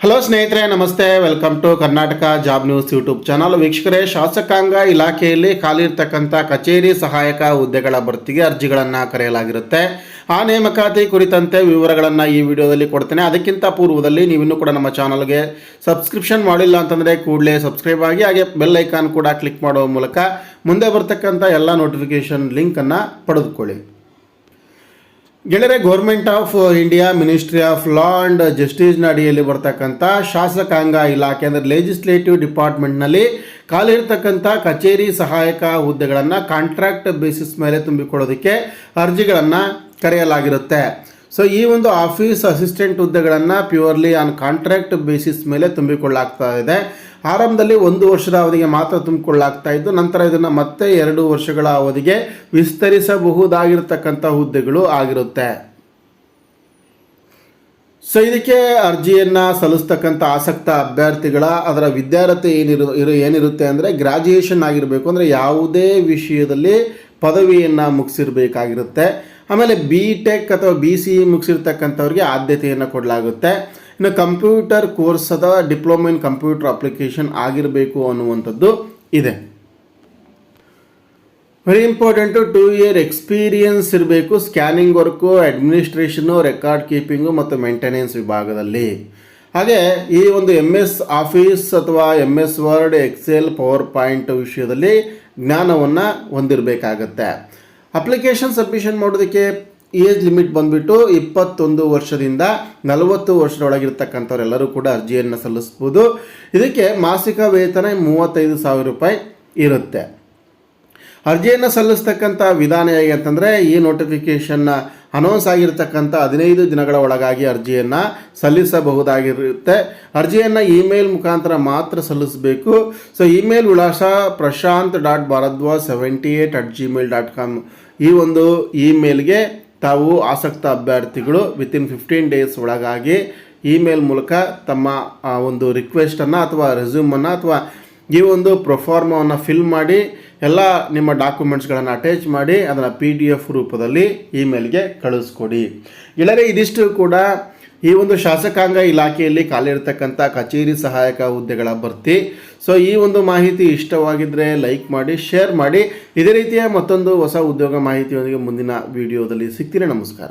Hello ಸ್ನೇಹಿತರೆ, ನಮಸ್ತೆ. Welcome to Karnataka job news YouTube channel. ವೀಕ್ಷಕರೇ, ಶಾಸಕಾಂಗ ಇಲಾಖೆಯಲ್ಲಿ ಖಾಲಿ ಇರ್ತಕ್ಕಂಥ ಕಚೇರಿ ಸಹಾಯಕ ಹುದ್ದೆಗಳ ಭರ್ತಿಗೆ ಅರ್ಜಿಗಳನ್ನು ಕರೆಯಲಾಗಿರುತ್ತೆ. ಆ ನೇಮಕಾತಿ ಕುರಿತಂತೆ ವಿವರಗಳನ್ನು ಈ ವಿಡಿಯೋದಲ್ಲಿ ಕೊಡ್ತೇನೆ. ಅದಕ್ಕಿಂತ ಪೂರ್ವದಲ್ಲಿ ನೀವಿನ್ನೂ ಕೂಡ ನಮ್ಮ ಚಾನಲ್ಗೆ ಸಬ್ಸ್ಕ್ರಿಪ್ಷನ್ ಮಾಡಿಲ್ಲ ಅಂತಂದರೆ ಕೂಡಲೇ ಸಬ್ಸ್ಕ್ರೈಬ್ ಆಗಿ, ಹಾಗೆ ಬೆಲ್ ಐಕಾನ್ ಕೂಡ ಕ್ಲಿಕ್ ಮಾಡುವ ಮೂಲಕ ಮುಂದೆ ಬರ್ತಕ್ಕಂಥ ಎಲ್ಲ ನೋಟಿಫಿಕೇಷನ್ ಲಿಂಕನ್ನು ಪಡೆದುಕೊಳ್ಳಿ. ಗೆಳೆಯರೆ, government of India ministry of law and ಜಸ್ಟಿಸ್ನ ಅಡಿಯಲ್ಲಿ ಬರ್ತಕ್ಕಂಥ ಶಾಸಕಾಂಗ ಇಲಾಖೆ ಅಂದರೆ ಲೆಜಿಸ್ಲೇಟಿವ್ ಡಿಪಾರ್ಟ್ಮೆಂಟ್ನಲ್ಲಿ ಖಾಲಿ ಇರ್ತಕ್ಕಂಥ ಕಚೇರಿ ಸಹಾಯಕ ಹುದ್ದೆಗಳನ್ನು ಕಾಂಟ್ರಾಕ್ಟ್ ಬೇಸಿಸ್ ಮೇಲೆ ತುಂಬಿಕೊಳ್ಳೋದಕ್ಕೆ ಅರ್ಜಿಗಳನ್ನು ಕರೆಯಲಾಗಿರುತ್ತೆ. ಸೊ ಈ ಒಂದು ಆಫೀಸ್ ಅಸಿಸ್ಟೆಂಟ್ ಹುದ್ದೆಗಳನ್ನು ಪ್ಯೂರ್ಲಿ ಆನ್ ಕಾಂಟ್ರಾಕ್ಟ್ ಬೇಸಿಸ್ ಮೇಲೆ ತುಂಬಿಕೊಳ್ಳಾಗ್ತಾ ಇದೆ. ಆರಂಭದಲ್ಲಿ 1 ವರ್ಷದ ಅವಧಿಗೆ ಮಾತ್ರ ತುಂಬಿಕೊಳ್ಳಾಗ್ತಾ ಇದ್ದು, ನಂತರ ಇದನ್ನು ಮತ್ತೆ 2 ವರ್ಷಗಳ ಅವಧಿಗೆ ವಿಸ್ತರಿಸಬಹುದಾಗಿರ್ತಕ್ಕಂಥ ಹುದ್ದೆಗಳು ಆಗಿರುತ್ತೆ. ಸೊ ಇದಕ್ಕೆ ಅರ್ಜಿಯನ್ನು ಸಲ್ಲಿಸ್ತಕ್ಕಂಥ ಆಸಕ್ತ ಅಭ್ಯರ್ಥಿಗಳ ಅದರ ವಿದ್ಯಾರ್ಹತೆ ಏನಿರುತ್ತೆ ಅಂದರೆ ಗ್ರಾಜ್ಯುಯೇಷನ್ ಆಗಿರಬೇಕು. ಅಂದರೆ ಯಾವುದೇ ವಿಷಯದಲ್ಲಿ ಪದವಿಯನ್ನು ಮುಗಿಸಿರಬೇಕಾಗಿರುತ್ತೆ. ಆಮೇಲೆ BTech ಅಥವಾ BCE ಮುಗಿಸಿರ್ತಕ್ಕಂಥವ್ರಿಗೆ ಆದ್ಯತೆಯನ್ನು ಕೊಡಲಾಗುತ್ತೆ. ಇನ್ನು ಕಂಪ್ಯೂಟರ್ ಕೋರ್ಸ್ ಅಥವಾ ಡಿಪ್ಲೊಮಾ ಇನ್ ಕಂಪ್ಯೂಟರ್ ಅಪ್ಲಿಕೇಶನ್ ಆಗಿರಬೇಕು ಅನ್ನುವಂಥದ್ದು ಇದೆ. ವೆರಿ ಇಂಪಾರ್ಟೆಂಟು, 2 ಇಯರ್ ಎಕ್ಸ್ಪೀರಿಯನ್ಸ್ ಇರಬೇಕು. Scanning work, administration, record keeping ಮತ್ತು ಮೇಂಟೆನೆನ್ಸ್ ವಿಭಾಗದಲ್ಲಿ. ಹಾಗೆ ಈ ಒಂದು MS ಆಫೀಸ್ ಅಥವಾ MS word, excel, PowerPoint ವಿಷಯದಲ್ಲಿ ಜ್ಞಾನವನ್ನು ಹೊಂದಿರಬೇಕಾಗತ್ತೆ. ಅಪ್ಲಿಕೇಶನ್ ಸಬ್ಮಿಷನ್ ಮಾಡೋದಕ್ಕೆ ಏಜ್ ಲಿಮಿಟ್ ಬಂದುಬಿಟ್ಟು 21 ವರ್ಷದಿಂದ 40 ವರ್ಷದೊಳಗಿರ್ತಕ್ಕಂಥವ್ರೆಲ್ಲರೂ ಕೂಡ ಅರ್ಜಿಯನ್ನು ಸಲ್ಲಿಸ್ಬೋದು. ಇದಕ್ಕೆ ಮಾಸಿಕ ವೇತನ 35,000 ರೂಪಾಯಿ ಇರುತ್ತೆ. ಅರ್ಜಿಯನ್ನು ಸಲ್ಲಿಸ್ತಕ್ಕಂಥ ವಿಧಾನ ಹೇಗೆ ಅಂತಂದರೆ, ಈ ನೋಟಿಫಿಕೇಷನ್ನ ಅನೌನ್ಸ್ ಆಗಿರ್ತಕ್ಕಂಥ 15 ದಿನಗಳ ಒಳಗಾಗಿ ಅರ್ಜಿಯನ್ನು ಸಲ್ಲಿಸಬಹುದಾಗಿರುತ್ತೆ. ಅರ್ಜಿಯನ್ನು ಇಮೇಲ್ ಮುಖಾಂತರ ಮಾತ್ರ ಸಲ್ಲಿಸಬೇಕು. ಸೊ ಇಮೇಲ್ ವಿಳಾಸ prashant.bharadwaj78@gmail.com. ಈ ಒಂದು ಇಮೇಲ್ಗೆ ತಾವು ಆಸಕ್ತ ಅಭ್ಯರ್ಥಿಗಳು ವಿತಿನ್ 15 ಡೇಸ್ ಒಳಗಾಗಿ ಇಮೇಲ್ ಮೂಲಕ ತಮ್ಮ ಒಂದು ರಿಕ್ವೆಸ್ಟನ್ನು ಅಥವಾ ರೆಸ್ಯೂಮನ್ನು ಅಥವಾ ಈ ಒಂದು ಪ್ರೊಫಾರ್ಮವನ್ನು ಫಿಲ್ ಮಾಡಿ ಎಲ್ಲ ನಿಮ್ಮ ಡಾಕ್ಯುಮೆಂಟ್ಸ್ಗಳನ್ನು ಅಟ್ಯಾಚ್ ಮಾಡಿ ಅದನ್ನು PDF ರೂಪದಲ್ಲಿ ಇಮೇಲ್ಗೆ ಕಳಿಸ್ಕೊಡಿ. ಗೆಳೆಯರೆ, ಇದಿಷ್ಟು ಕೂಡ ಈ ಒಂದು ಶಾಸಕಾಂಗ ಇಲಾಖೆಯಲ್ಲಿ ಖಾಲಿ ಇರತಕ್ಕಂಥ ಕಚೇರಿ ಸಹಾಯಕ ಹುದ್ದೆಗಳ ಭರ್ತಿ. ಸೊ ಈ ಒಂದು ಮಾಹಿತಿ ಇಷ್ಟವಾಗಿದ್ದರೆ ಲೈಕ್ ಮಾಡಿ, ಶೇರ್ ಮಾಡಿ. ಇದೇ ರೀತಿಯ ಮತ್ತೊಂದು ಹೊಸ ಉದ್ಯೋಗ ಮಾಹಿತಿಯೊಂದಿಗೆ ಮುಂದಿನ ವಿಡಿಯೋದಲ್ಲಿ ಸಿಗ್ತೀನಿ. ನಮಸ್ಕಾರ.